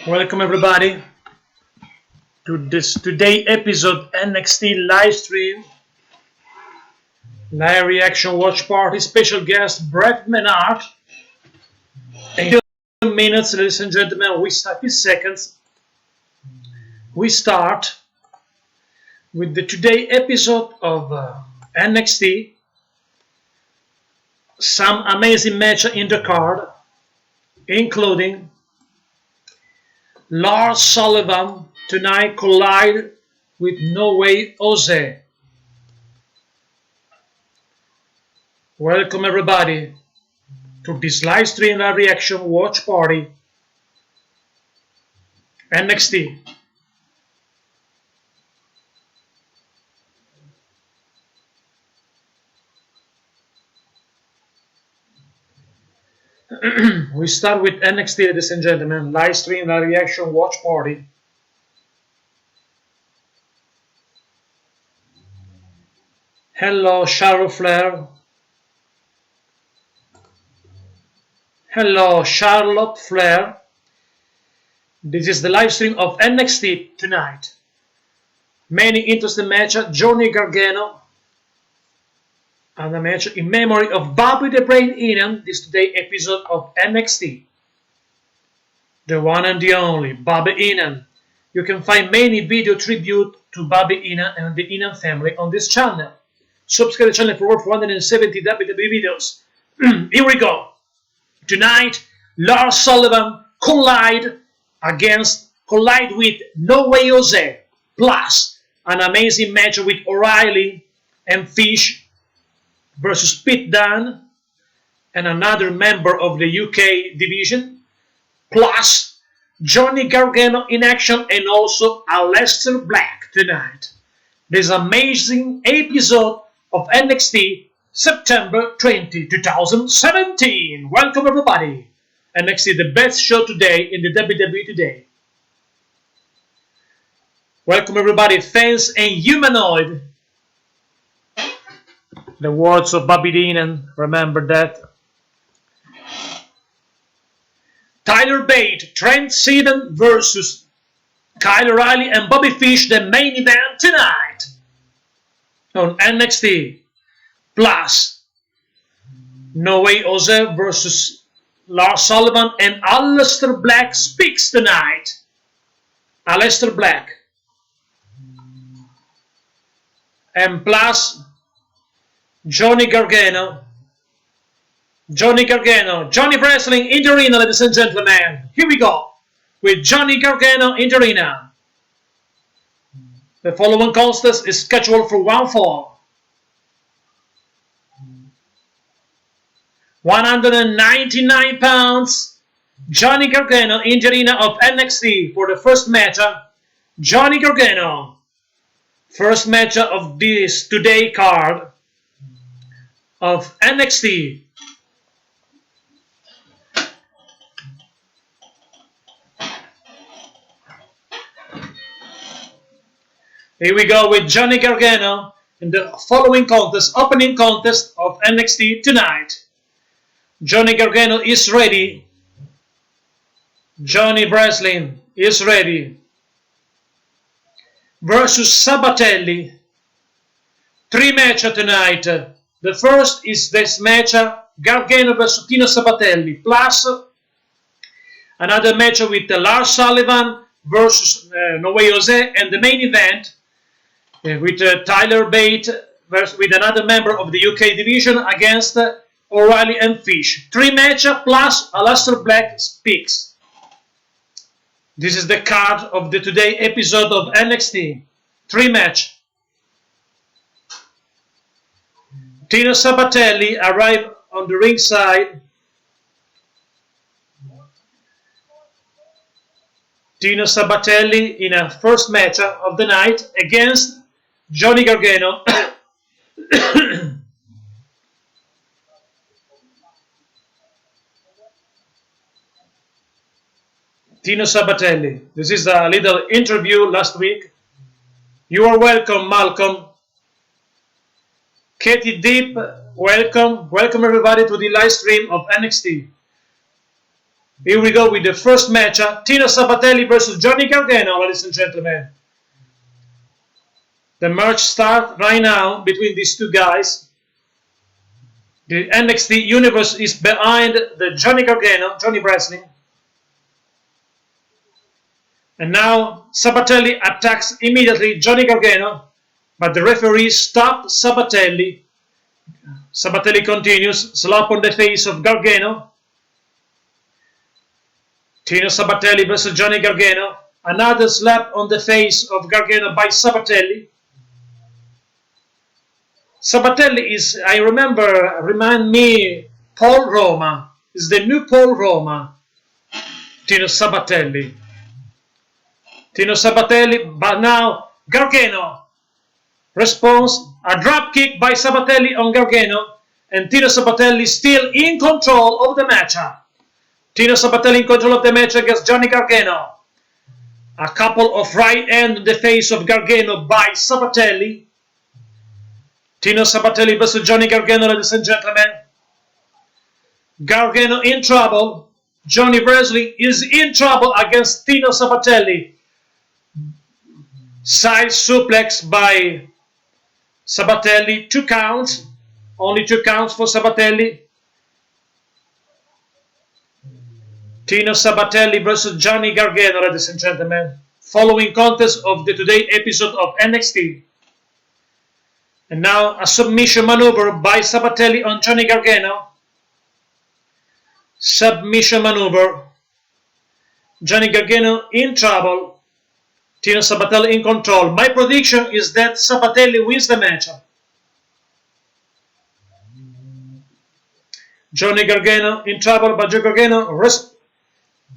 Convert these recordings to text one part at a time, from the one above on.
Welcome everybody to this today episode NXT live stream, live reaction watch party, special guest Brett Menard. In a few minutes, ladies and gentlemen, we start in seconds. We start with the today episode of NXT. Some amazing match in the card, including Lars Sullivan tonight collide with Wwe Nxt. Welcome everybody to this live stream live reaction watch party NXT. We start with NXT, ladies and gentlemen, live stream live reaction watch party. Hello, Charlotte Flair. Hello, Charlotte Flair. This is the live stream of NXT tonight. Many interesting matches. Johnny Gargano and a match in memory of Bobby the Brain Heenan. This today episode of NXT. The one and the only Bobby Heenan. You can find many video tribute to Bobby Heenan and the Heenan family on this channel. Subscribe to the channel for over 470 WWE videos. Here we go. Tonight, Lars Sullivan collide with Wwe Nxt, plus an amazing match with O'Reilly and Fish versus Pete Dunne and another member of the UK division, plus Johnny Gargano in action and also Aleister Black tonight. This amazing episode of NXT September 20, 2017. Welcome everybody. NXT, the best show today in the WWE today. Welcome everybody, fans and humanoid. The words of Bobby Heenan, remember that. Tyler Bate, Trent Seven versus Kyle O'Reilly and Bobby Fish, the main event tonight on NXT. Plus, Wwe Nxt versus Lars Sullivan and Aleister Black speaks tonight. Aleister Black. And plus, Johnny Gargano. Johnny Wrestling in the arena, ladies and gentlemen. Here we go with Johnny Gargano in the arena. The following contest is scheduled for one fall. 199 pounds. Johnny Gargano in the arena of NXT for the first match. Johnny Gargano. First match of this today card of NXT. Here we go with Johnny Gargano in the following contest, opening contest of NXT tonight. Johnny Gargano is ready. Johnny Wrestling is ready. Versus Sabatelli. 3 matches tonight. The first is this match, Gargano versus Tino Sabatelli, plus another match with Lars Sullivan versus Wwe Nxt, and the main event with Tyler Bate versus with another member of the UK division against O'Reilly and Fish. 3 matches plus Aleister Black speaks. This is the card of the today episode of NXT. 3 matches. Tino Sabatelli arrived on the ringside. Tino Sabatelli in a first match of the night against Johnny Gargano. Tino Sabatelli. This is a little interview last week. You are welcome, Malcolm. Katie Deep, welcome. Welcome everybody to the live stream of NXT. Here we go with the first match. Tino Sabatelli versus Johnny Gargano, ladies and gentlemen. The match starts right now between these two guys. The NXT Universe is behind the Johnny Gargano, Johnny Wrestling. And now Sabatelli attacks immediately Johnny Gargano, but the referee stopped Sabatelli. Sabatelli continues, slap on the face of Gargano. Tino Sabatelli versus Johnny Gargano. Another slap on the face of Gargano by Sabatelli. Sabatelli is, I remember, remind me, Paul Roma. Is the new Paul Roma. Tino Sabatelli. Tino Sabatelli, but now Gargano responds, a drop kick by Sabatelli on Gargano, and Tino Sabatelli still in control of the match. Tino Sabatelli in control of the match against Johnny Gargano. A couple of right hand on the face of Gargano by Sabatelli. Tino Sabatelli versus Johnny Gargano, ladies and gentlemen. Gargano in trouble. Johnny Wrestling is in trouble against Tino Sabatelli. Side suplex by Sabatelli. 2 counts. Only 2 counts for Sabatelli. Tino Sabatelli versus Johnny Gargano, ladies and gentlemen. Following contest of the today episode of NXT. And now a submission maneuver by Sabatelli on Johnny Gargano. Submission maneuver. Johnny Gargano in trouble. Tino Sabatelli in control. My prediction is that Sabatelli wins the match. Johnny Gargano in trouble, but Johnny Gargano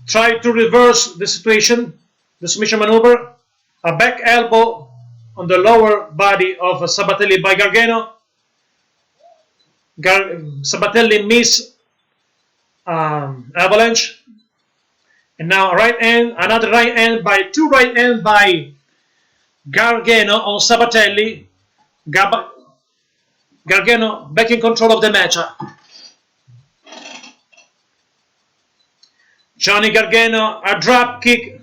tried to reverse the situation. The submission maneuver. A back elbow on the lower body of Sabatelli by Gargano. Sabatelli missed avalanche. And now a right hand, another right hand by 2 right hand by Gargano on Sabatelli. Gargano back in control of the match. Johnny Gargano, a drop kick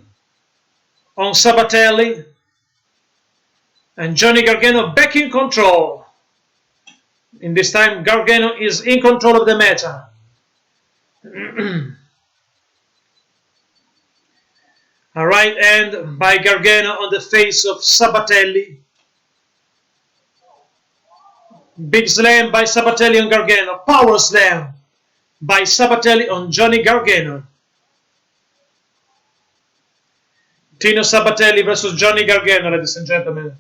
on Sabatelli. And Johnny Gargano back in control. In this time, Gargano is in control of the match. A right hand by Gargano on the face of Sabatelli. Big slam by Sabatelli on Gargano. Power slam by Sabatelli on Johnny Gargano. Tino Sabatelli versus Johnny Gargano, ladies and gentlemen.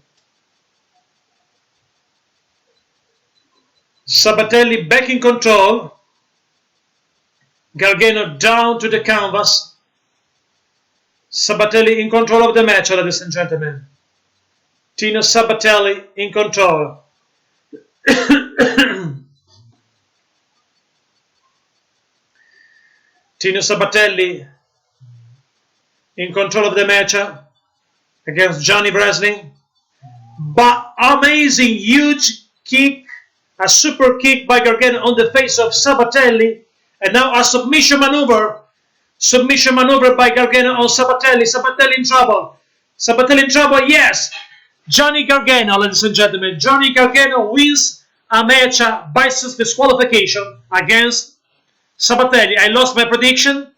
Sabatelli back in control. Gargano down to the canvas. Sabatelli in control of the match, ladies and gentlemen. Tino Sabatelli in control. Tino Sabatelli in control of the match against Johnny Wrestling. But amazing, huge kick, a super kick by Gargano on the face of Sabatelli. And now a submission maneuver. Submission maneuver by Gargano on Sabatelli. Sabatelli in trouble. Sabatelli in trouble, yes. Johnny Gargano, ladies and gentlemen. Johnny Gargano wins a match by disqualification against Sabatelli. I lost my prediction.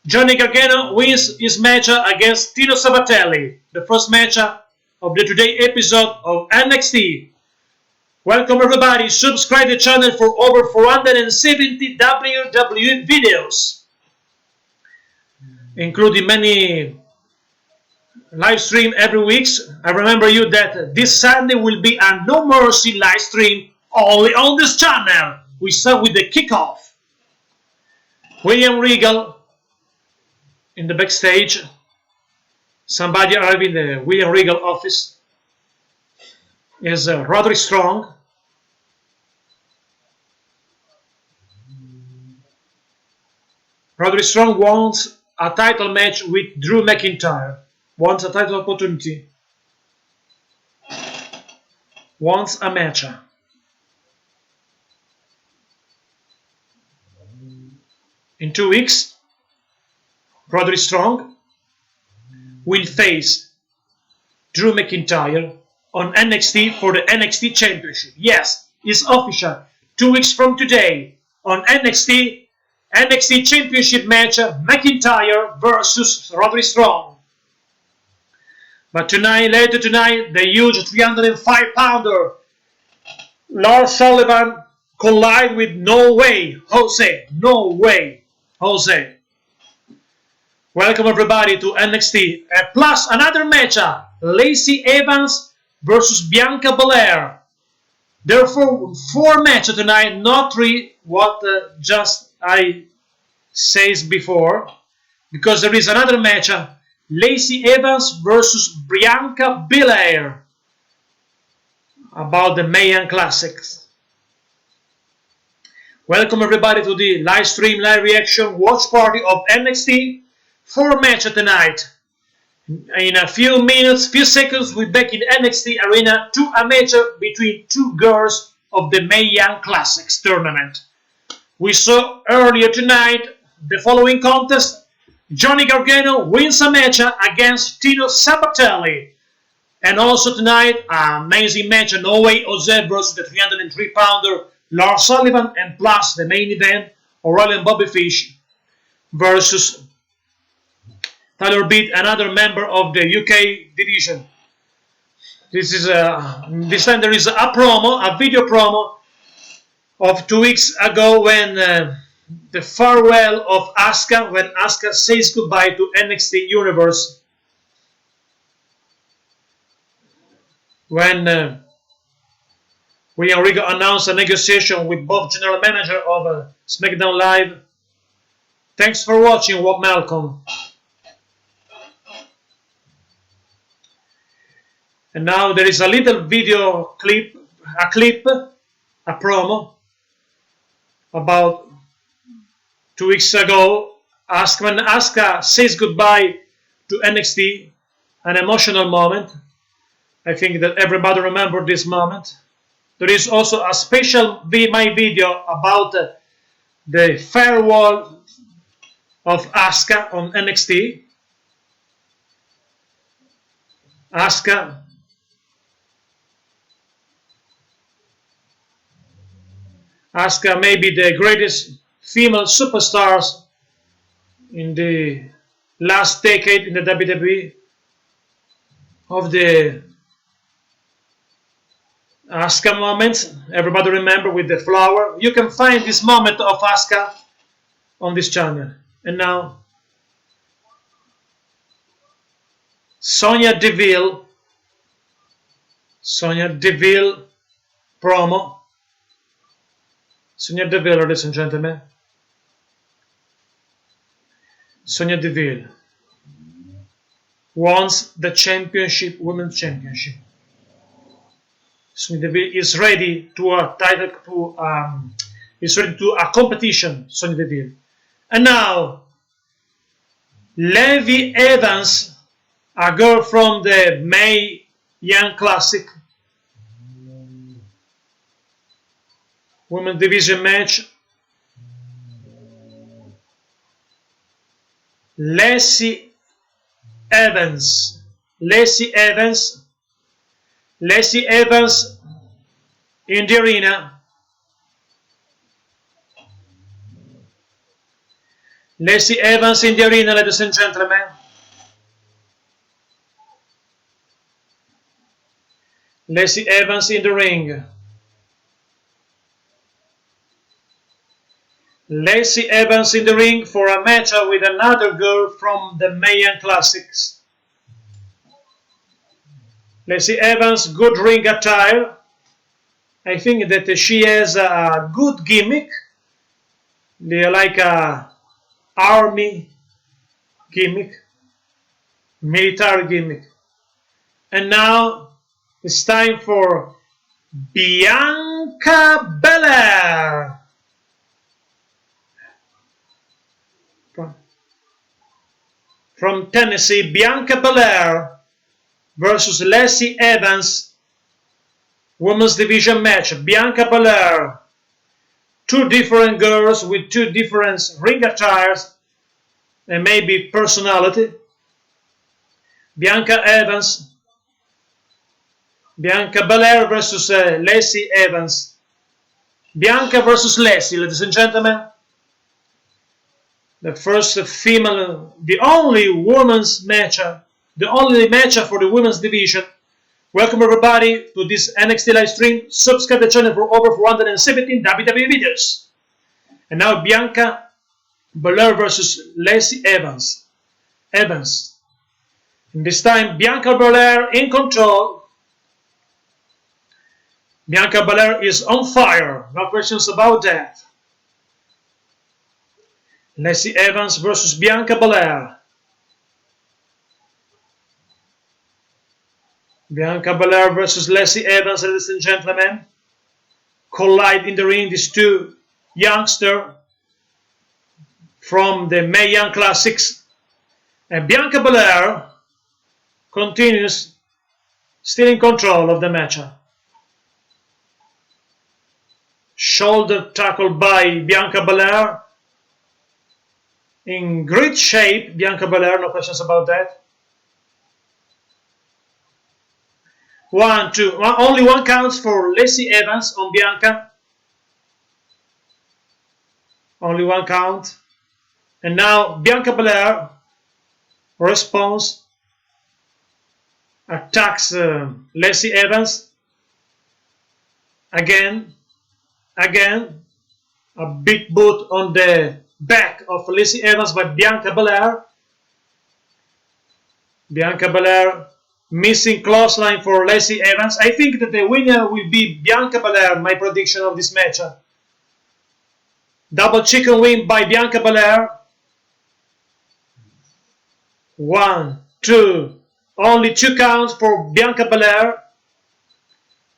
Johnny Gargano wins his match against Tino Sabatelli. The first match of the today episode of NXT. Welcome everybody. Subscribe the channel for over 470 WWE videos, including many live stream every week. I remember you that this Sunday will be a No Mercy live stream only on this channel. We start with the kickoff. William Regal in the backstage. Somebody arrived in the William Regal office. Is Roderick Strong. Roderick Strong wants a title match with Drew McIntyre. Wants a title opportunity. Wants a match. In 2 weeks. Roderick Strong will face Drew McIntyre on NXT for the NXT Championship. Yes, it's official. 2 weeks from today on NXT Championship match, McIntyre versus Roderick Strong. But later tonight, the huge 305-pounder Lars Sullivan collide with No Way Jose. Welcome everybody to NXT. Plus another matchup, Lacey Evans versus Bianca Belair. Therefore, 4 matches tonight, not 3, what just I says before, because there is another matchup, Lacey Evans versus Bianca Belair, about the Mae Young Classics. Welcome everybody to the live stream, live reaction, watch party of NXT. 4 matches tonight. In a few minutes, few seconds, we're back in NXT Arena to a match between 2 girls of the Mae Young Classics tournament. We saw earlier tonight the following contest. Johnny Gargano wins a match against Tino Sabatelli. And also tonight, an amazing match, No Way Jose versus the 303-pounder Lars Sullivan, and plus the main event, O'Reilly and Bobby Fish versus Tyler Bate, another member of the UK division. This time there is a video promo of 2 weeks ago when the farewell of Asuka, when Asuka says goodbye to NXT Universe. When William Regal announced a negotiation with both general manager of SmackDown Live. Thanks for watching, Malcolm. And now there is a little video clip, a promo about 2 weeks ago. When Asuka says goodbye to NXT, an emotional moment. I think that everybody remembers this moment. There is also a special my video about the farewell of Asuka on NXT. Asuka may be the greatest female superstars in the last decade in the WWE. Of the Asuka moments, everybody remember, with the flower. You can find this moment of Asuka on this channel. And now, Sonya Deville promo. Sonya Deville, ladies and gentlemen. Sonya Deville wants the championship, women's championship. Sonya Deville is ready to a title, is ready to a competition. Sonya Deville, and now Wwe Evans, a girl from the Mae Young Classic women's division match. Lacey Evans in the arena. Lacey Evans in the arena, ladies and gentlemen. Lacey Evans in the ring. Lacey Evans in the ring for a match with another girl from the Mae Young Classics. Lacey Evans, good ring attire. I think that she has a good gimmick. They like a army gimmick, military gimmick. And now it's time for Bianca Belair. From Tennessee, Bianca Belair versus Lacey Evans, women's division match. Bianca Belair, 2 different girls with 2 different ring attires. and maybe personality. Bianca Belair versus Lacey Evans. Bianca versus Lacey, ladies and gentlemen. The first female, the only women's match, the only match for the women's division. Welcome everybody to this NXT live stream. Subscribe the channel for over 417 WWE videos. And now Bianca Belair versus Lacey Evans. And this time Bianca Belair in control. Bianca Belair is on fire. No questions about that. Lacey Evans versus Bianca Belair. Bianca Belair versus Lacey Evans, ladies and gentlemen. Collide in the ring, these two youngsters from the Mae Young Classics. And Bianca Belair continues still in control of the match. Shoulder tackle by Bianca Belair. In great shape, Bianca Belair, no questions about that. 1, 2, only one counts for Lacey Evans on Bianca. Only one count. And now Bianca Belair responds, attacks Lacey Evans. Again, a big boot on the back of Lacey Evans by Bianca Belair. Bianca Belair missing clothesline for Lacey Evans. I think that the winner will be Bianca Belair, my prediction of this match. Double chicken win by Bianca Belair. 1, 2, only 2 counts for Bianca Belair.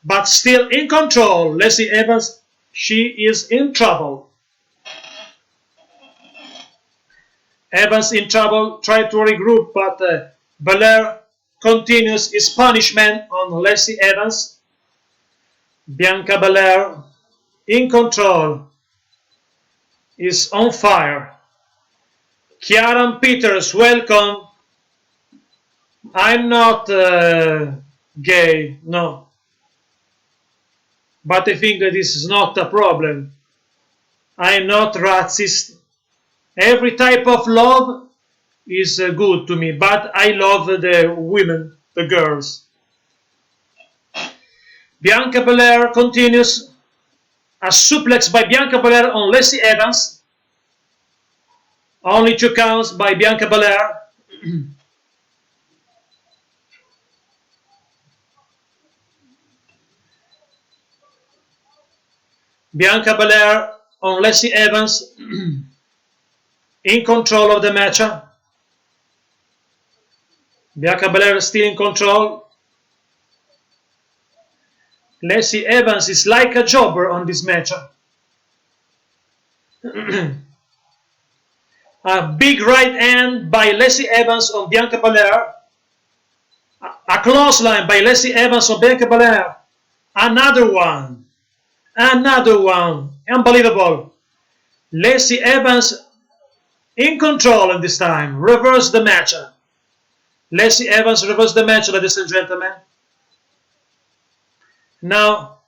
But still in control, Lacey Evans, she is in trouble. Evans in trouble, try to regroup, but Belair continues his punishment on Lacey Evans. Bianca Belair in control, is on fire. Kieran Peters, welcome. I'm not gay, no. But I think that this is not a problem. I'm not racist. Every type of love is good to me, but I love the women, the girls. Bianca Belair continues. A suplex by Bianca Belair on Lacey Evans. Only 2 counts by Bianca Belair. Bianca Belair on Lacey Evans. In control of the match. Bianca Belair still in control. Lacey Evans is like a jobber on this match. A big right hand by Lacey Evans on Bianca Belair. A clothesline by Lacey Evans on Bianca Belair. Another one. Unbelievable. Lacey Evans in control at this time. Reverse the match. Lacey Evans reverse the match, ladies and gentlemen. Now,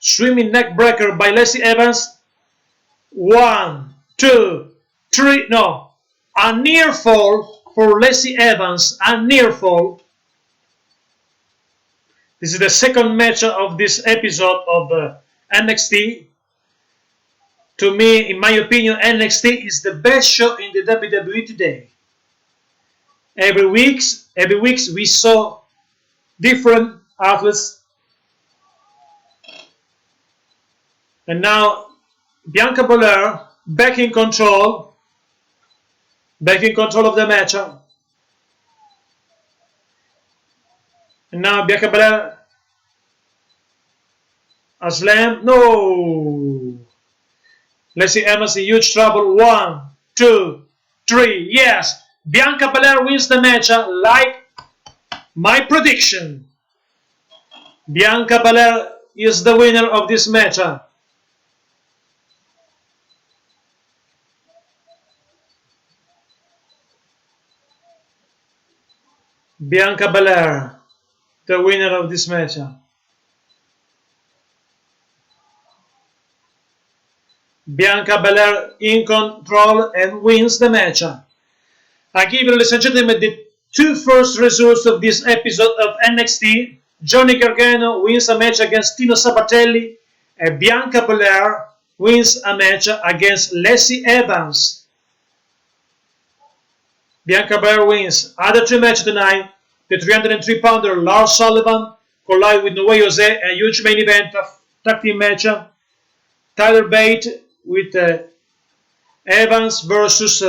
swimming neck breaker by Lacey Evans. 1, 2, 3. No. A near fall for Lacey Evans. A near fall. This is the second match of this episode of NXT. To me, in my opinion, NXT is the best show in the WWE today. Every week we saw different athletes. And now Bianca Belair back in control of the match. And now Bianca Belair, a slam, no. Lacey Evans in huge trouble. 1, 2, 3. Yes, Bianca Belair wins the match, like my prediction. Bianca Belair is the winner of this match. Bianca Belair, the winner of this match. Bianca Belair in control and wins the match. I give you, ladies and gentlemen, the two first results of this episode of NXT. Johnny Gargano wins a match against Tino Sabatelli, and Bianca Belair wins a match against Lacey Evans. Bianca Belair wins. Other two matches tonight. The 303-pounder Lars Sullivan collide with Wwe Nxt, a huge main event of tag team match. Tyler Bate with Evans versus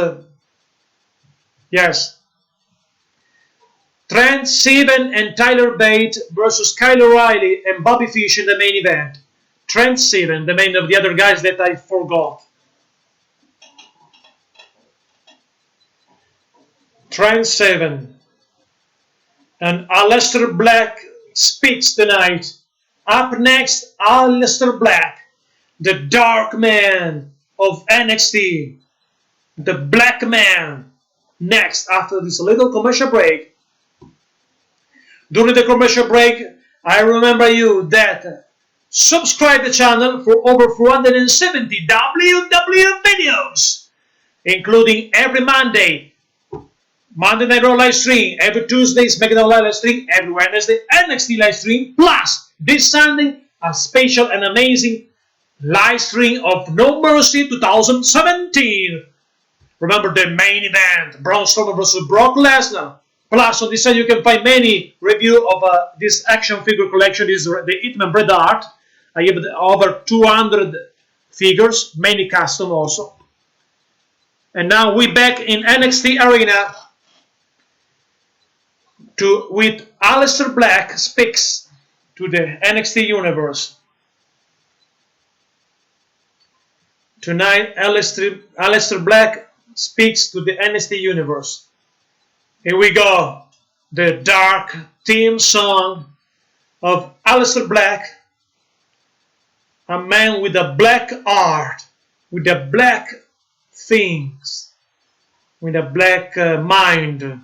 Trent Seven and Tyler Bate versus Kyle O'Reilly and Bobby Fish in the main event. Trent Seven, the main of the other guys that I forgot. Trent Seven and Aleister Black speaks tonight. Up next, Aleister Black, the Dark Man of NXT, the Black Man. Next, after this little commercial break. During the commercial break, I remember you that subscribe the channel for over 470 WWE videos, including every Monday Night Raw live stream, every Tuesday SmackDown live stream, every Wednesday NXT live stream, plus this Sunday a special and amazing live stream of No Mercy 2017. Remember the main event, Braun Strowman versus Brock Lesnar. Plus on this side you can find many review of this action figure collection. This is the Hitman Bret Hart. I have over 200 figures, many custom also. And now we back in NXT Arena with Aleister Black speaks to the NXT Universe. Tonight, Aleister Black speaks to the NXT Universe. Here we go. The dark theme song of Aleister Black, a man with a black art, with a black things, with a black mind.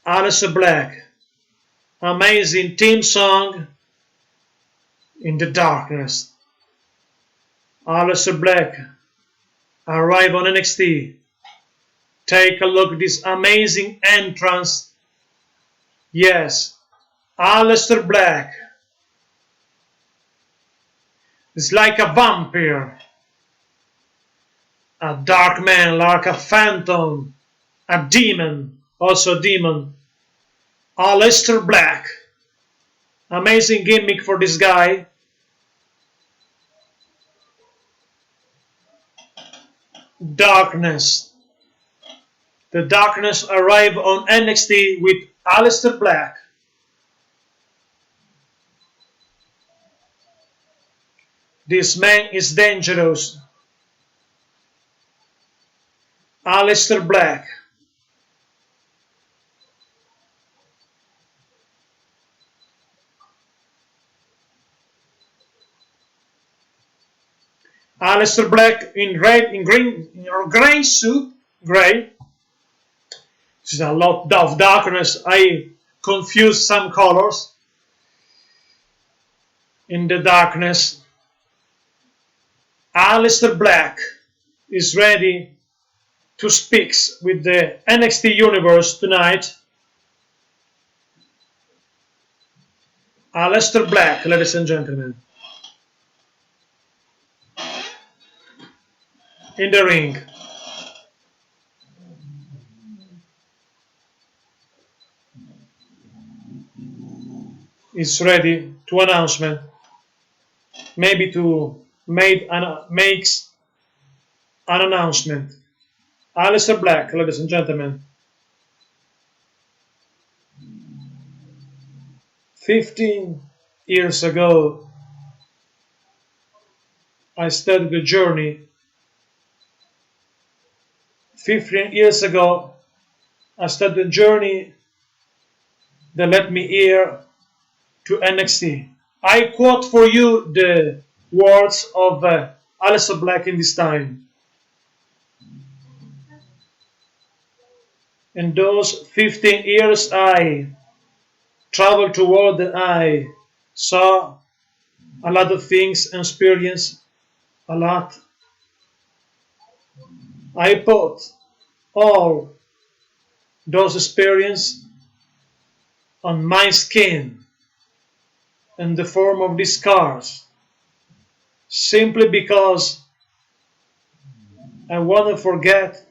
Aleister Black, amazing theme song in the darkness. Aleister Black arrive on NXT. Take a look at this amazing entrance. Yes, Aleister Black is like a vampire, a dark man, like a phantom, a demon, also a demon. Aleister Black, amazing gimmick for this guy. Darkness. The darkness arrive on NXT with Aleister Black. This man is dangerous. Aleister Black. Aleister Black in red, in green, in a grey suit, grey. This is a lot of darkness. I confused some colors in the darkness. Aleister Black is ready to speak with the NXT Universe tonight. Aleister Black, ladies and gentlemen, in the ring. Is ready to announcement, maybe to makes an announcement. Aleister Black, ladies and gentlemen. 15 years ago, I started the journey. 15 years ago, I started the journey that led me here to NXT. I quote for you the words of Aleister Black in this time. In those 15 years I traveled to the world and I saw a lot of things and experienced a lot. I put all those experiences on my skin in the form of these scars, simply because I want to forget,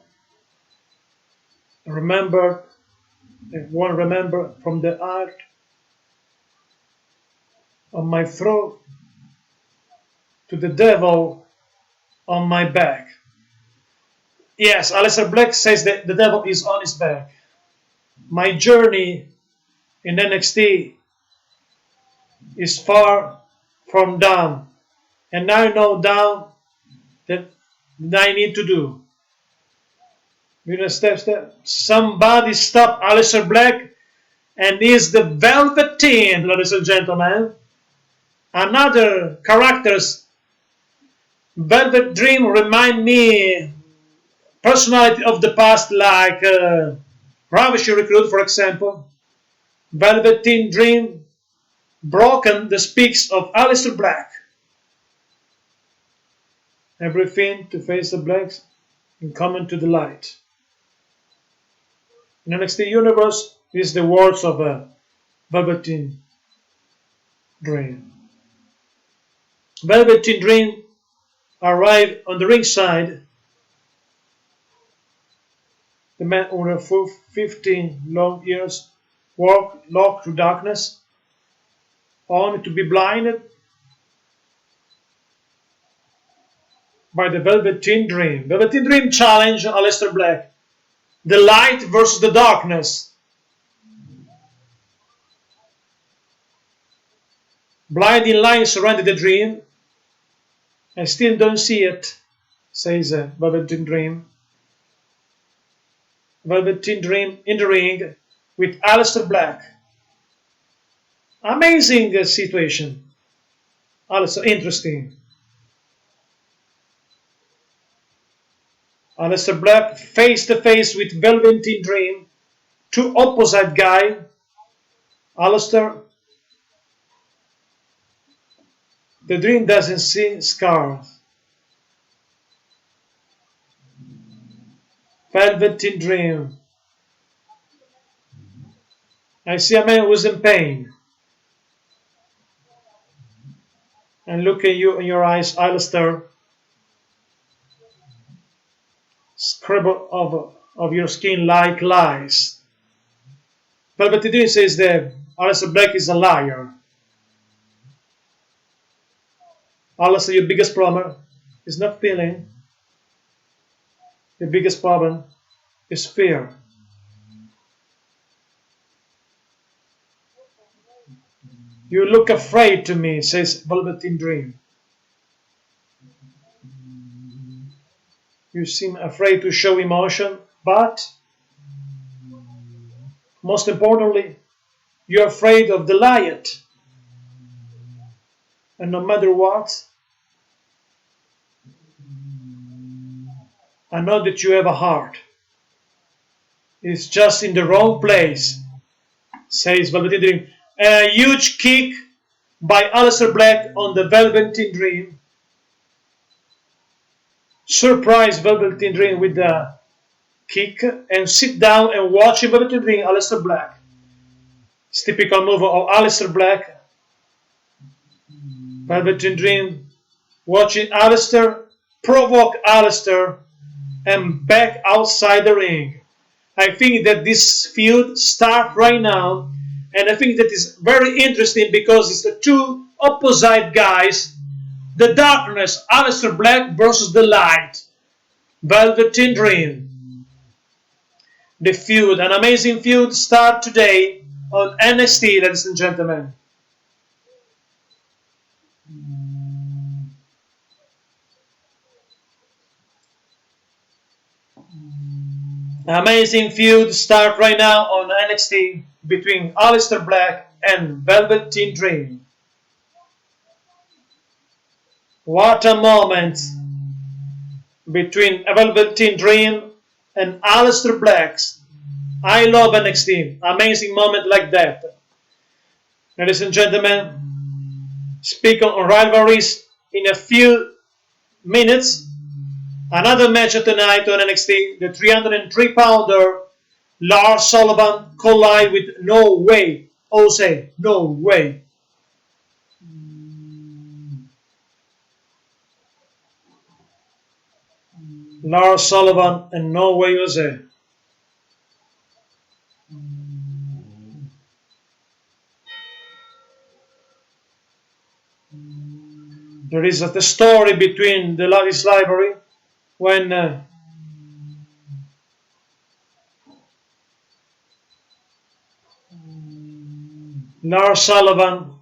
remember, I want to remember from the art on my throat to the devil on my back. Yes, Aleister Black says that the devil is on his back. My journey in NXT is far from done, and I know down that I need to do. You know, step. Somebody stop Aleister Black, and he's the Velveteen, ladies and gentlemen. Another characters, Velvet Dream remind me personality of the past, like Ravishing Recruit, for example. Velveteen Dream, Broken, the speaks of Aleister Black. Everything to face the blacks and come into the light. In the NXT universe is the words of a Velveteen Dream. Velveteen Dream arrived on the ringside. The man over 15 long years walked through darkness, only to be blinded by the Velveteen Dream. Velveteen Dream challenged Aleister Black. The light versus the darkness. Blinding light surrounded the dream. I still don't see it, says Velveteen Dream. Velveteen Dream in the ring with Aleister Black. Amazing situation. Also interesting. Aleister Black face to face with Velveteen Dream. Two opposite guys. Aleister, the Dream doesn't see scars. Velveteen Dream. I see a man who's in pain. And look at you in your eyes, Aleister. Scribble of your skin like lies. Velveteen Dream says that Aleister Black is a liar. Aleister, your biggest problem is not feeling. Your biggest problem is fear. You look afraid to me, says Velveteen Dream. You seem afraid to show emotion, but most importantly, you're afraid of the light. And no matter what, I know that you have a heart. It's just in the wrong place, says Velveteen Dream. A huge kick by Aleister Black on the Velveteen Dream. Surprise Velveteen Dream with the kick and sit down and watch Velveteen Dream, Aleister Black. It's typical move of Aleister Black. Velveteen Dream watching Aleister provoke Aleister and back outside the ring. I think that this feud starts right now, and I think that is very interesting because it's the two opposite guys. The darkness, Aleister Black versus the light, Velveteen Dream. The feud, an amazing feud, start today on NXT, ladies and gentlemen. Amazing feud start right now on NXT between Aleister Black and Velveteen Dream. What a moment between Velveteen Dream and Aleister Black. I love NXT. Amazing moment like that. Ladies and gentlemen, speaking on rivalries, in a few minutes, another match tonight on NXT, the 303-pounder Lars Sullivan collide with No Way, Jose, No Way. Lars Sullivan and No Way Jose. There is the story between this library when Lars Sullivan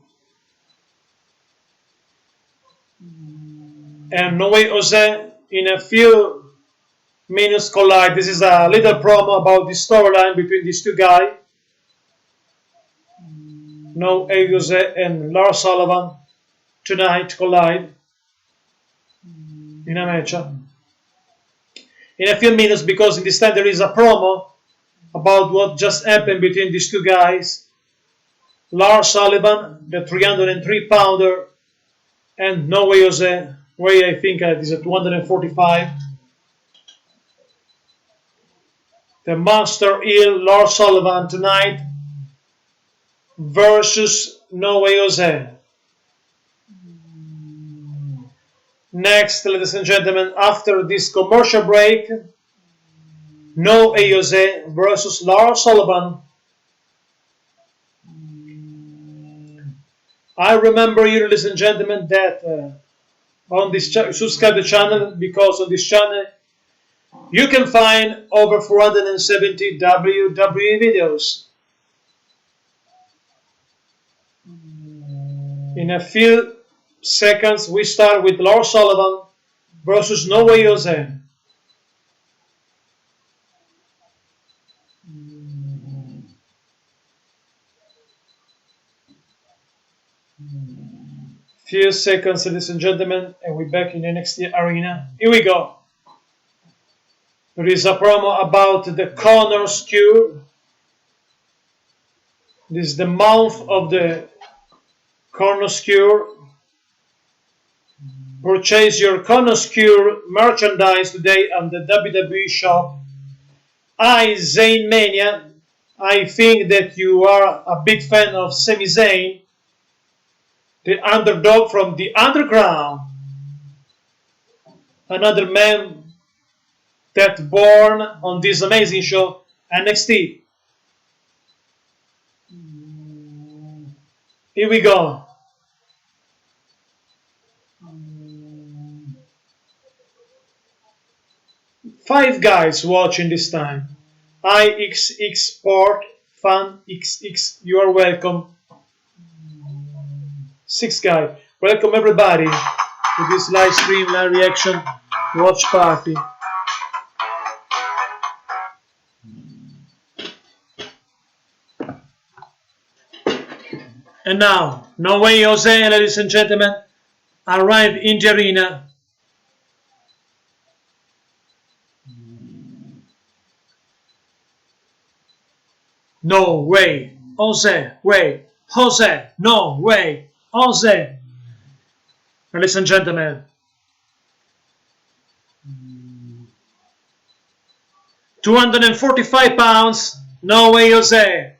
and No Way Jose in a few minutes collide. This is a little promo about the storyline between these two guys. No Way Jose and Lars Sullivan tonight collide in a match. In a few minutes, because in this time there is a promo about what just happened between these two guys. Lars Sullivan, the 303-pounder, and No Way Jose, Way I think is at 245. The Monster Heel Lars Sullivan tonight versus No Way Jose. Next, ladies and gentlemen, after this commercial break, No Way Jose versus Lars Sullivan. I remember you, ladies and gentlemen, that on this subscribe the channel, because on this channel you can find over 470 WWE videos. In a few seconds, we start with Lars Sullivan versus No Way Jose. Few seconds, ladies and gentlemen, and we're back in NXT Arena. Here we go. There is a promo about the Connors Cure. This is the month of the Connors Cure. Purchase your Connors Cure merchandise today on the WWE shop. Zayn Mania. I think that you are a big fan of Sami Zayn, the underdog from the underground. Another man that born on this amazing show, NXT. Here we go. Five guys watching this time. IXX Sport Fan XX, you are welcome. Six guys. Welcome everybody to this live stream, live reaction, watch party. And now, No Way Jose, ladies and gentlemen, arrive in the arena. No way, Jose, way, Jose, no way, Jose. Ladies and gentlemen, 245 pounds, No Way Jose.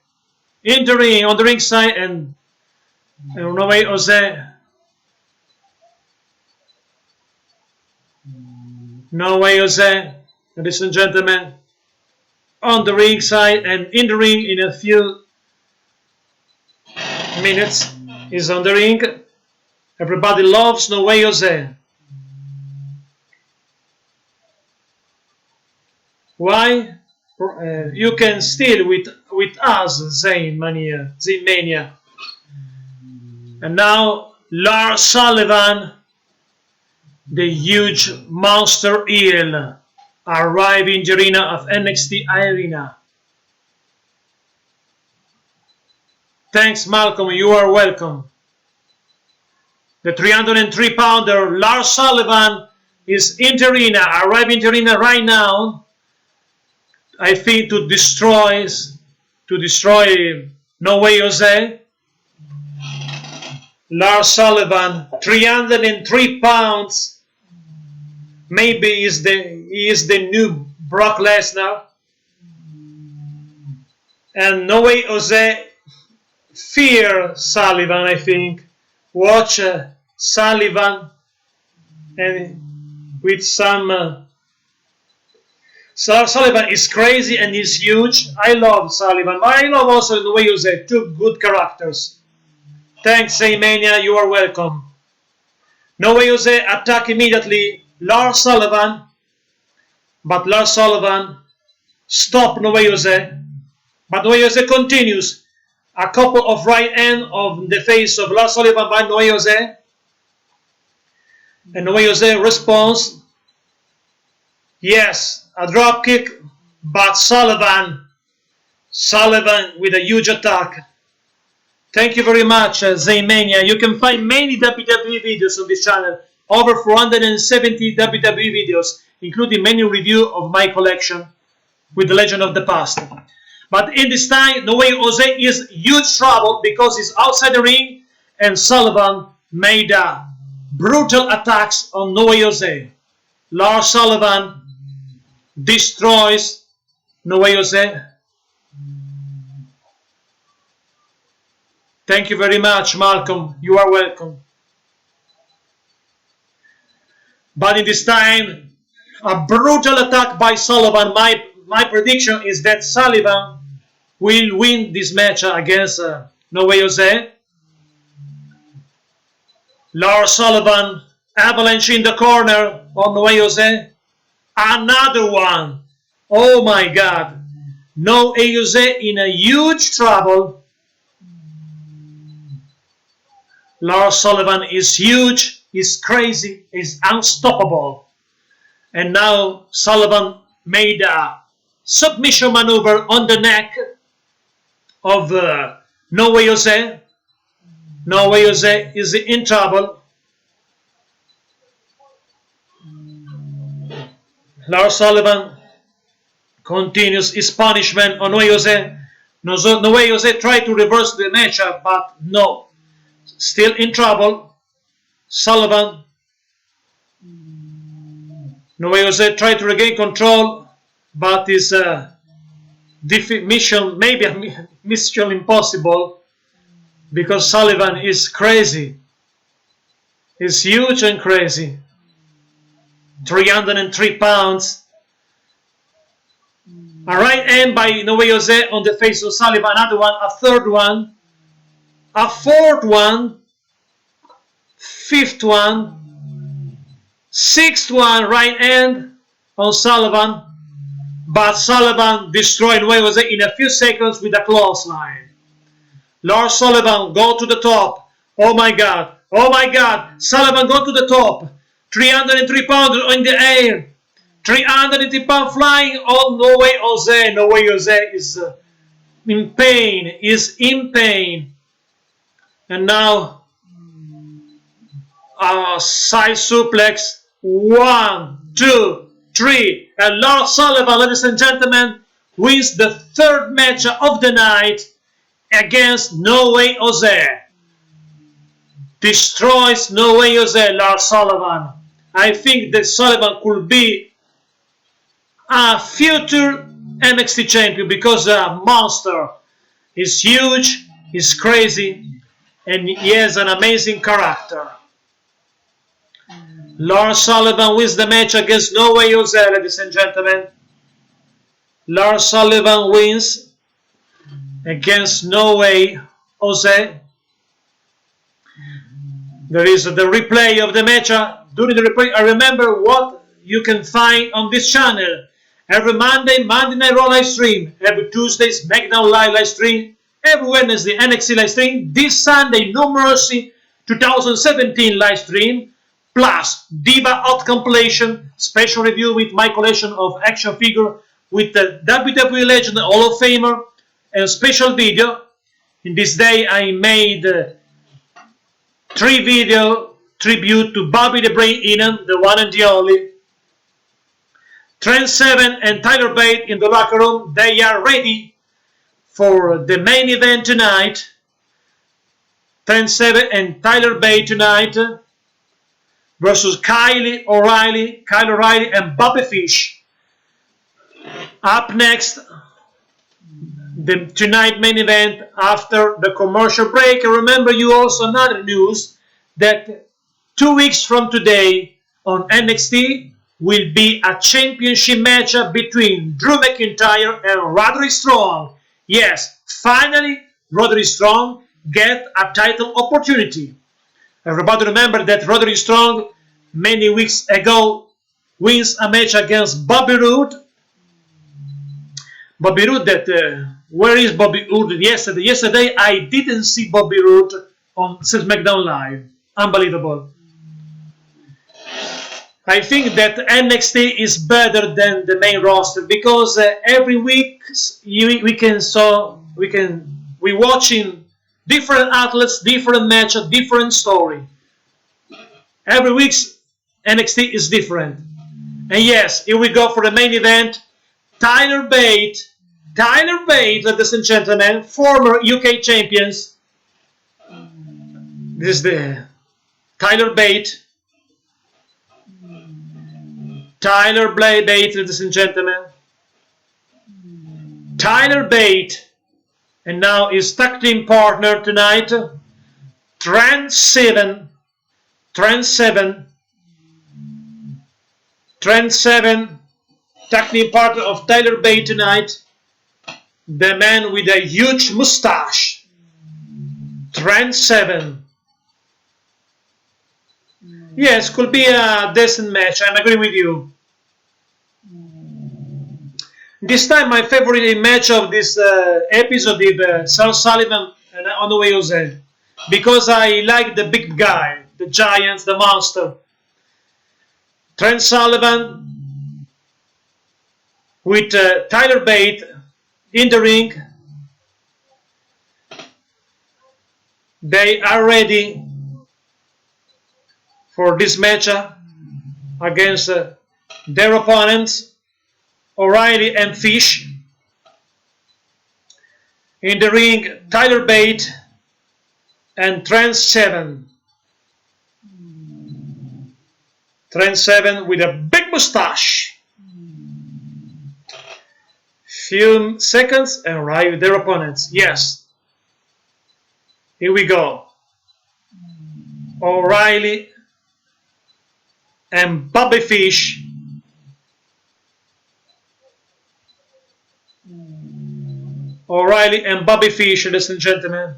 In the ring, on the ring side, and No Way Jose. No Way Jose, ladies and gentlemen, on the ring side and in the ring in a few minutes. He's on the ring. Everybody loves No Way Jose. Why? You can still with us, Zayn Mania. And now Lars Sullivan, the huge monster heel, arrive in the arena of NXT Arena. Thanks, Malcolm. You are welcome. The 303-pounder Lars Sullivan is in the arena, arriving in the arena right now. I think to destroy No Way Jose. Lars Sullivan, 303 pounds. Maybe he is the new Brock Lesnar. And No Way Jose fear Sullivan, I think. Watch Sullivan and with some Sullivan is crazy and is huge. I love Sullivan, but I love also No Way Jose. Two good characters. Thanks, Aymania, you are welcome. No Way Jose attack immediately Lars Sullivan, but Lars Sullivan stop No Way Jose. But No Way Jose continues. A couple of right hand of the face of Lars Sullivan by No Way Jose. And No Way Jose responds. Yes, a drop kick, but Sullivan with a huge attack. Thank you very much, Zaymania. You can find many WWE videos on this channel. Over 470 WWE videos, including many reviews of my collection with the Legend of the Past. But in this time, No Way Jose is huge trouble because he's outside the ring and Sullivan made brutal attacks on No Way Jose. Lars Sullivan destroys No Way Jose. Thank you very much, Malcolm. You are welcome. But in this time, a brutal attack by Sullivan. My prediction is that Sullivan will win this match against No Way Jose. Lars Sullivan, avalanche in the corner on No Way Jose. Another one. Oh my God. No Way Jose in a huge trouble. Lars Sullivan is huge, is crazy, is unstoppable. And now Sullivan made a submission maneuver on the neck of No Way Jose. No Way Jose is in trouble. Lars Sullivan continues his punishment on No Way Jose. No Way Jose tried to reverse the matchup, but no. Still in trouble. Sullivan. No Way Jose tried to regain control, but his mission, maybe a mission impossible, because Sullivan is crazy. He's huge and crazy. 303 pounds. A right hand by No Way Jose on the face of Sullivan. Another one, a third one. A fourth one, fifth one, sixth one, right hand on Sullivan, but Sullivan destroyed Wwe Nxt in a few seconds with a clothesline. Lars Sullivan go to the top. Oh my God, Sullivan go to the top. 303 pounds in the air. 303 pounds flying on No Way Jose. No Way Jose is in pain, And now a side suplex. 1, 2, 3. And Lars Sullivan, ladies and gentlemen, wins the third match of the night against No Way Jose. Destroys No Way Jose, Lars Sullivan. I think that Sullivan could be a future NXT champion because a monster. He's huge, he's crazy, and he has an amazing character. Lars Sullivan wins the match against No Way Jose, ladies and gentlemen. Lars Sullivan wins against No Way Jose. There is the replay of the match. During the replay, I remember what you can find on this channel. Every Monday, Monday Night Raw live stream. Every Tuesday, SmackDown live stream. Every Wednesday, NXT live stream. This Sunday, No Mercy 2017 live stream. Plus, Diva Out compilation, special review with my collection of action figure with the WWE Legend Hall of Famer, and special video. In this day, I made 3 video tribute to Bobby the Brain Heenan, the one and the only. Trent Seven and Tyler Bate in the locker room. They are ready for the main event tonight. Trent Seven and Tyler Bate tonight versus Kyle O'Reilly and Bobby Fish. Up next, the tonight main event after the commercial break. And remember you also another news that 2 weeks from today on NXT will be a championship matchup between Drew McIntyre and Roderick Strong. Yes, finally Roderick Strong get a title opportunity. Everybody remember that Roderick Strong many weeks ago wins a match against Bobby Roode. Bobby Roode, where is Bobby Roode yesterday? Yesterday I didn't see Bobby Roode on SmackDown Live. Unbelievable. I think that NXT is better than the main roster because every week we watching different athletes, different matchup, different story. Every week NXT is different. And yes, here we go for the main event. Tyler Bate, ladies and gentlemen, former UK champions. This is the Tyler Bate. Bate, ladies and gentlemen. Tyler Bate. And now his tag team partner tonight, Trent Seven, tag team partner of Tyler Bate tonight. The man with a huge mustache, Trent Seven. Yes, could be a decent match. I agree with you. This time, my favorite match of this episode is Sal Sullivan and on the way Jose, because I like the big guy, the giant, the monster. Trent Sullivan with Tyler Bate in the ring. They are ready for this matchup against their opponents, O'Reilly and Fish. In the ring, Tyler Bate and Trent Seven. Trent Seven with a big mustache. Few seconds and arrive their opponents. Yes. Here we go. O'Reilly and Bobby Fish. O'Reilly and Bobby Fish, ladies and gentlemen.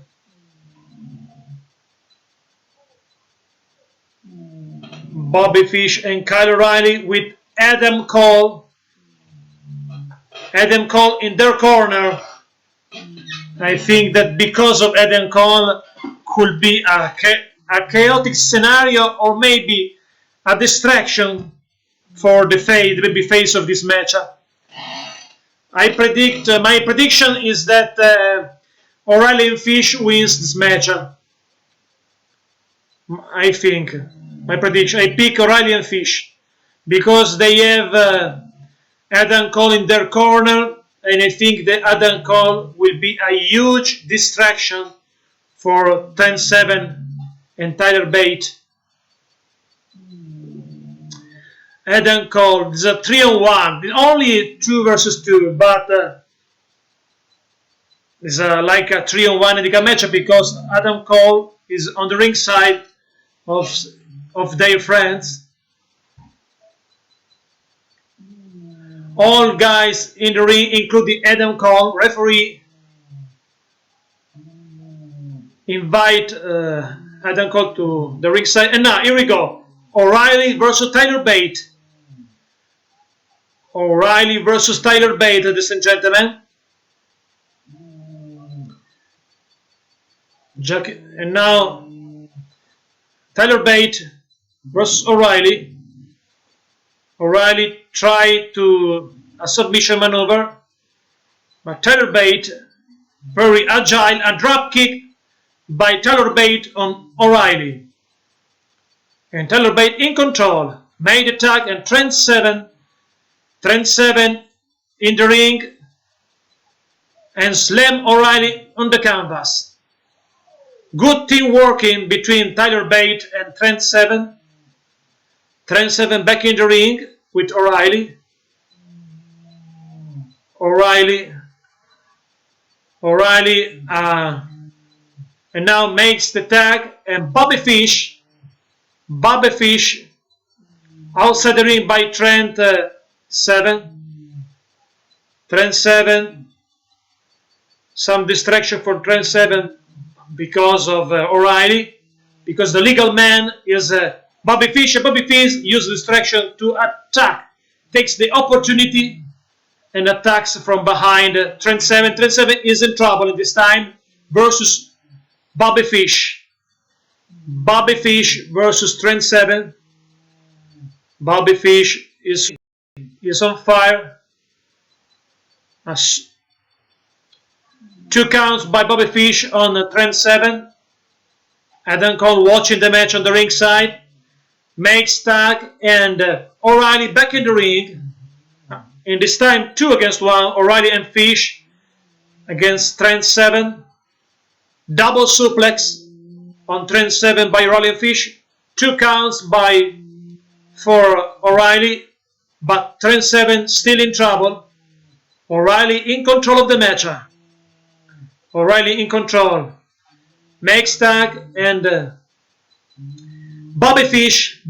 Bobby Fish and Kyle O'Reilly with Adam Cole. Adam Cole in their corner. I think that because of Adam Cole could be a chaotic scenario or maybe a distraction for the baby face of this matchup. I predict, my prediction is that O'Reilly and Fish wins this matchup. I think, my prediction, I pick O'Reilly and Fish because they have Adam Cole in their corner, and I think that Adam Cole will be a huge distraction for Trent Seven and Tyler Bate. Adam Cole, this is a 3-on-1, only 2 versus 2, but it's like a 3-on-1 handicap matchup because Adam Cole is on the ring side of their friends. All guys in the ring, including Adam Cole, referee, invite Adam Cole to the ring side. And now, here we go. O'Reilly versus Tyler Bate. O'Reilly versus Tyler Bate, ladies and gentlemen. And now, Tyler Bate versus O'Reilly. O'Reilly tried to a submission maneuver, but Tyler Bate, very agile, a drop kick by Tyler Bate on O'Reilly. And Tyler Bate in control, made the tag, and Trent Trent 7 in the ring and slam O'Reilly on the canvas. Good team working between Tyler Bate and Trent 7. Trent 7 back in the ring with O'Reilly. O'Reilly and now makes the tag, and Bobby Fish outside the ring by Trent 7. Trent 7, some distraction for Trent 7 because of O'Reilly, because the legal man is Bobby Fish, and Bobby Fish uses distraction to attack, takes the opportunity and attacks from behind Trent 7. Trent 7 is in trouble at this time versus Bobby Fish. Bobby Fish versus Trent 7. Bobby Fish is on fire. 2 counts by Bobby Fish on Trent 7. Adam Cole watching the match on the ringside. Makes tag, and O'Reilly back in the ring. In this time 2 against 1. O'Reilly and Fish against Trent 7. Double suplex on Trent 7 by O'Reilly and Fish. 2 counts for O'Reilly, but Trent 7 still in trouble. O'Reilly in control of the match. O'Reilly in control. Makes tag, and Bobby Fish,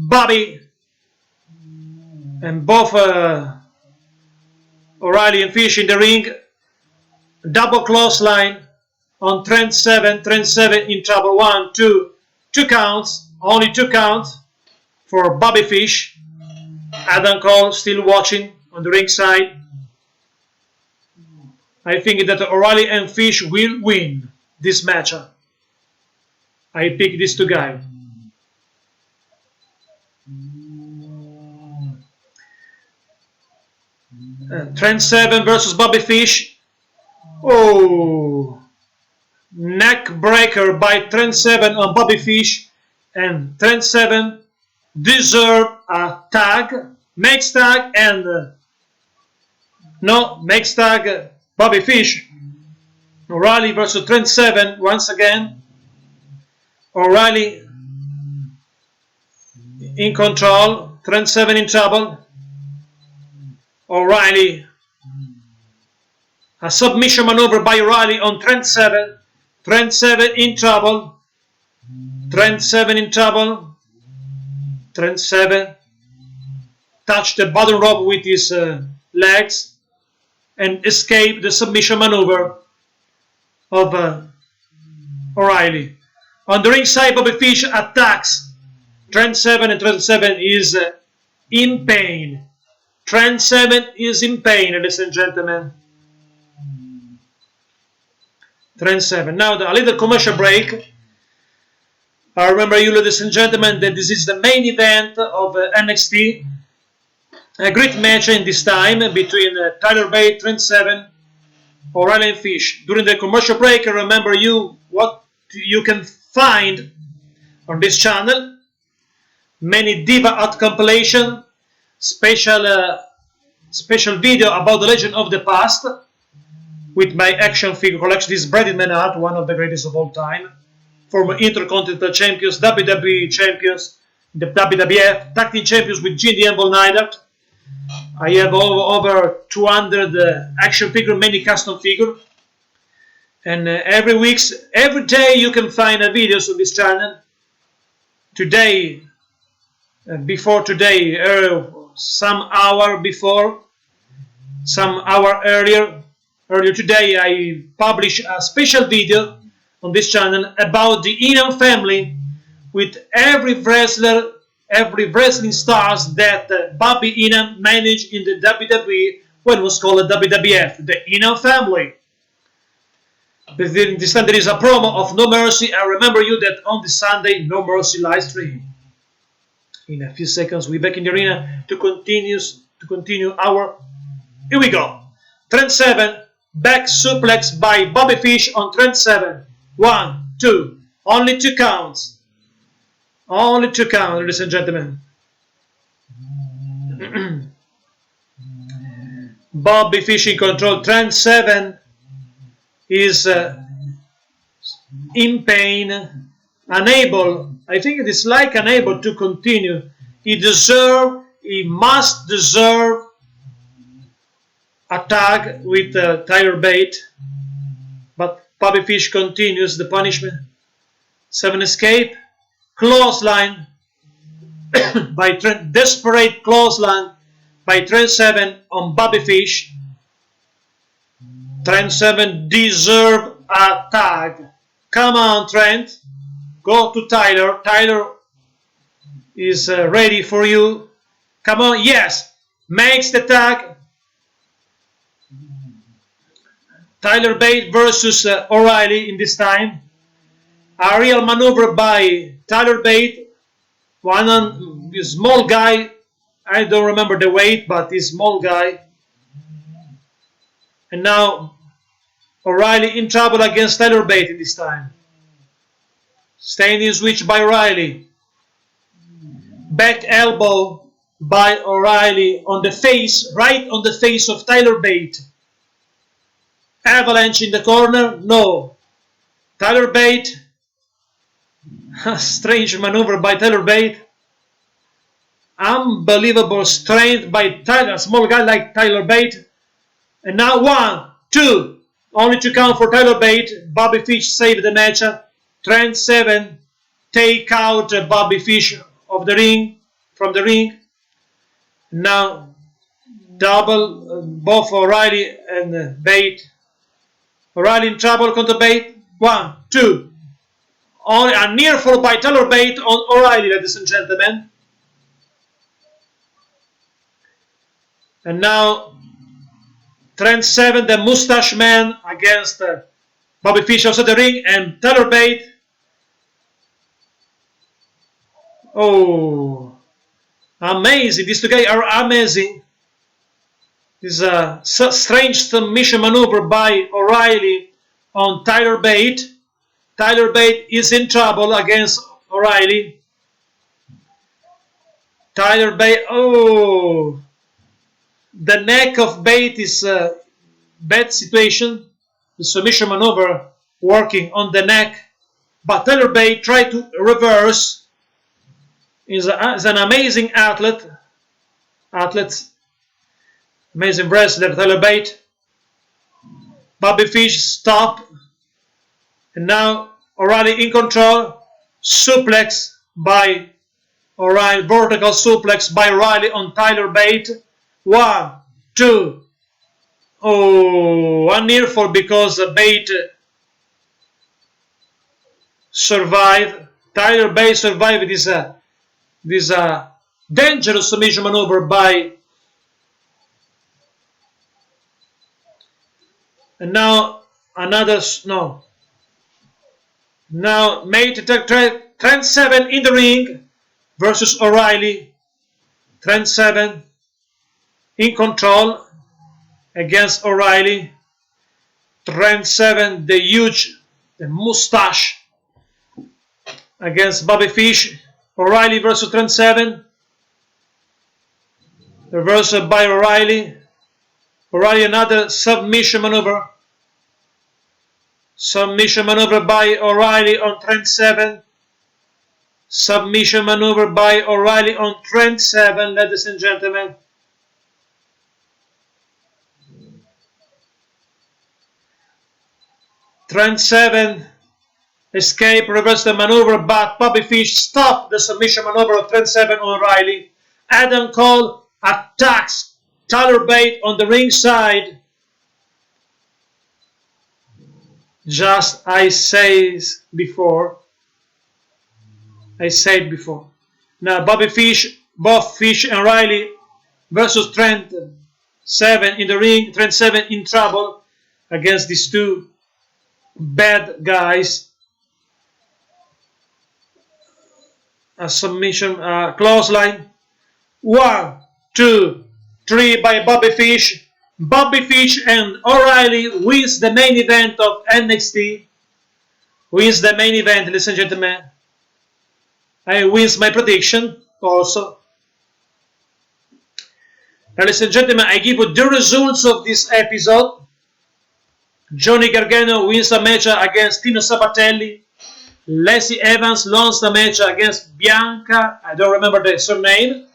and both O'Reilly and Fish in the ring. Double clothesline on Trent 7. Trent 7 in trouble. 1, 2, 2 counts. Only 2 counts for Bobby Fish. Adam Cole still watching on the ringside. I think that O'Reilly and Fish will win this match. I pick these 2 guys. Trent 7 versus Bobby Fish. Oh, neck breaker by Trent 7 on Bobby Fish, and Trent 7 deserve a tag. Makes tag, and makes tag Bobby Fish. O'Reilly versus Trent 7 once again. O'Reilly in control. Trent 7 in trouble. O'Reilly. A submission maneuver by O'Reilly on Trent 7. Trent 7 in trouble. Trent 7 in trouble. Trent 7 touched the bottom rope with his legs and escaped the submission maneuver of O'Reilly. On the ringside, Bobby Fish attacks Trent 7, and Trent 7 is in pain. Trent 7 is in pain, ladies and gentlemen. Trent 7. Now a little commercial break. I remember you, ladies and gentlemen, that this is the main event of NXT. A great match in this time between Tyler Bate, Trent 7, O'Reilly and Fish. During the commercial break, I remember you what you can find on this channel. Many Diva Art compilation, special video about the Legend of the Past with my action figure collection. This is Bradley Menard, one of the greatest of all time. Former Intercontinental Champions, WWE Champions, the WWF Tag Team Champions with Gene the Anvil Neidhart. I have over 200 action figure, many custom figure. And every day you can find videos on this channel. Today, before today, some hour before, some hour earlier today, I published a special video on this channel about the Heenan family, with every wrestling stars that Bobby Heenan managed in the WWE when it was called the WWF, the Heenan family. This time there is a promo of No Mercy. I remember you that on this Sunday, No Mercy live stream. In a few seconds, we're back in the arena to continue our. Here we go. Trent 7, back suplex by Bobby Fish on Trent 7. 1, 2, only 2 counts. Only 2 counts, ladies and gentlemen. Bobby Fish in control. Trent 7 is in pain, unable. I think it is like unable to continue. He must deserve a tag with Tyler Bate, but Bobby Fish continues the punishment. 7 escape, clothesline by Trent, desperate clothesline by Trent 7 on Bobby Fish. Trent 7 deserve a tag. Come on, Trent, go to Tyler. Tyler is ready for you. Come on, yes, makes the tag. Tyler Bate versus O'Reilly in this time. A real maneuver by Tyler Bate. One small guy. I don't remember the weight, but he's small guy. And now O'Reilly in trouble against Tyler Bate in this time. Standing switch by O'Reilly. Back elbow by O'Reilly on the face, right on the face of Tyler Bate. Avalanche in the corner, no. Tyler Bate, strange maneuver by Tyler Bate. Unbelievable strength by Tyler, a small guy like Tyler Bate. And now 1, 2, only to count for Tyler Bate. Bobby Fish saved the match. Trent 7 take out Bobby Fish of the ring, from the ring. Now double, both O'Reilly and Bate. O'Reilly in trouble contra Bate. 1, 2. Only a near fall by Tyler Bate on O'Reilly, ladies and gentlemen. And now Trent 7, the mustache man, against Bobby Fish outside the ring, and Tyler Bate. Oh, amazing! These two guys are amazing. This is a strange submission maneuver by O'Reilly on Tyler Bate. Tyler Bate is in trouble against O'Reilly. Tyler Bate, oh, the neck of Bate is a bad situation. The submission maneuver working on the neck, but Tyler Bate tried to reverse. He's an amazing athlete. Amazing wrestler, Tyler Bate. Bobby Fish stop. And now O'Reilly in control. Suplex by O'Reilly. Vertical suplex by O'Reilly on Tyler Bate. 1, 2. Oh, one near fall because Bate survived. Tyler Bate survived this dangerous submission maneuver by. And now another, no. Now made Trent 7 in the ring versus O'Reilly. Trent 7 in control against O'Reilly. Trent 7, the mustache, against Bobby Fish. O'Reilly versus Trent 7. Reversal by O'Reilly. O'Reilly another submission maneuver. Submission maneuver by O'Reilly on Trent 7. Submission maneuver by O'Reilly on Trent 7, ladies and gentlemen. Trent 7 escape, reverse the maneuver, but Bobby Fish stopped the submission maneuver of Trent 7 on O'Reilly. Adam Cole attacks Tyler Bate on the ringside. Just I said before. Now Bobby Fish, both Fish and O'Reilly versus Trent 7 in the ring. Trent 7 in trouble against these two bad guys. A submission clothesline. 1, 2, 3 by Bobby Fish. Bobby Fish and O'Reilly wins the main event of NXT. Wins the main event, ladies and gentlemen. I wins my prediction also. Ladies and gentlemen, I give you the results of this episode. Johnny Gargano wins a match against Tino Sabatelli. Lacey Evans lost a match against Bianca, I don't remember the surname.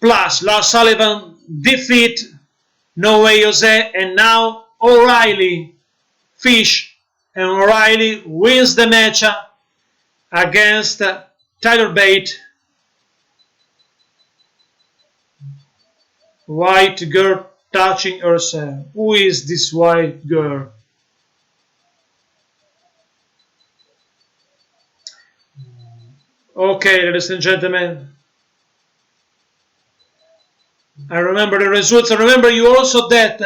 Plus, Lars Sullivan defeat Wwe Nxt, and now O'Reilly, Fish, and O'Reilly wins the match against Tyler Bate. White girl touching herself. Who is this white girl? Okay, ladies and gentlemen, I remember the results. I remember you also that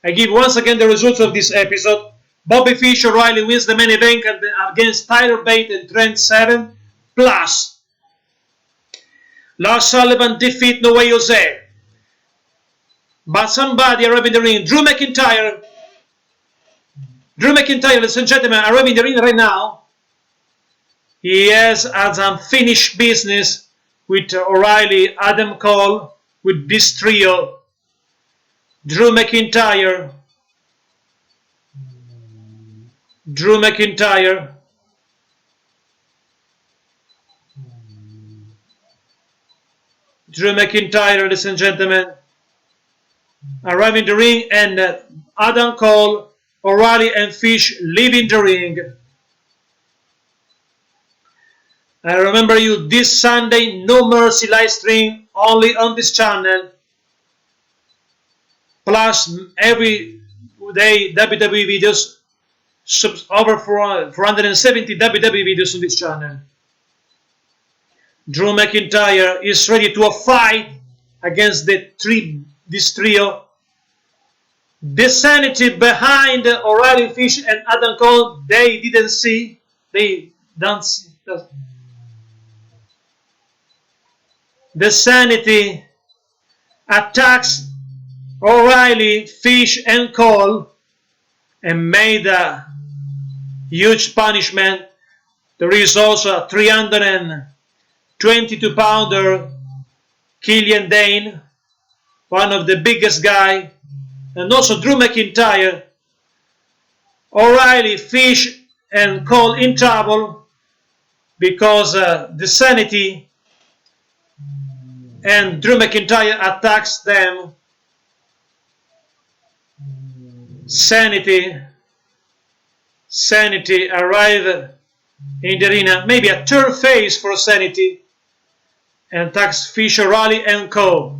I give once again the results of this episode. Bobby Fish O'Reilly wins the main event against Tyler Bate and Trent Seven. Plus, Lars Sullivan defeat Wwe Nxt. But somebody arrived in the ring. Drew McIntyre, ladies and gentlemen, arriving in the ring right now. He has unfinished business with O'Reilly, Adam Cole, with this trio. Drew McIntyre, ladies and gentlemen, arriving in the ring, and Adam Cole, O'Reilly, and Fish leaving the ring. I remember you this Sunday, No Mercy live stream only on this channel. Plus every day WWE videos, over 470 WWE videos on this channel. Drew McIntyre is ready to a fight against this trio. The sanity behind O'Reilly, Fish, and Adam Cole, they didn't see. They don't see. The sanity attacks O'Reilly, Fish, and Cole and made a huge punishment. There is also a 322-pounder Killian Dane, one of the biggest guy, and also Drew McIntyre. O'Reilly, Fish, and Cole in trouble because the sanity and Drew McIntyre attacks them. Sanity arrive in the arena, maybe a third phase for Sanity, and attacks Fish, O'Reilly, and Cole.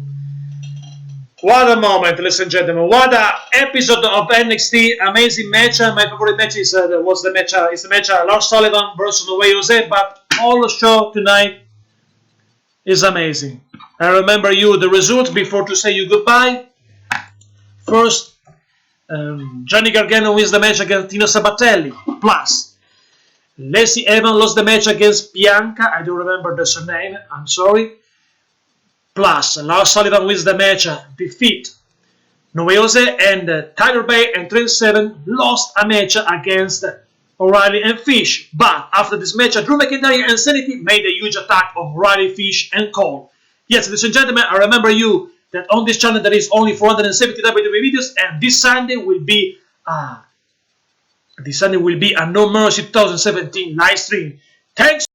What a moment, ladies and gentlemen! What an episode of NXT! Amazing match. My favorite match is the match Lars Sullivan versus Wwe Nxt. But all the show tonight is amazing. I remember you the results before to say you goodbye. First, Johnny Gargano wins the match against Tino Sabatelli. Plus, Lacey Evans lost the match against Bianca. I don't remember the surname. I'm sorry. Plus, Lars Sullivan wins the match, defeat Wwe Nxt, and Tyler Bate and Trent Seven lost a match against O'Reilly and Fish. But after this match, Drew McIntyre and Sanity made a huge attack on O'Reilly, Fish, and Cole. Yes, ladies and gentlemen, I remember you that on this channel there is only 470 WWE videos, and this Sunday will be a No Mercy 2017 live stream. Thanks.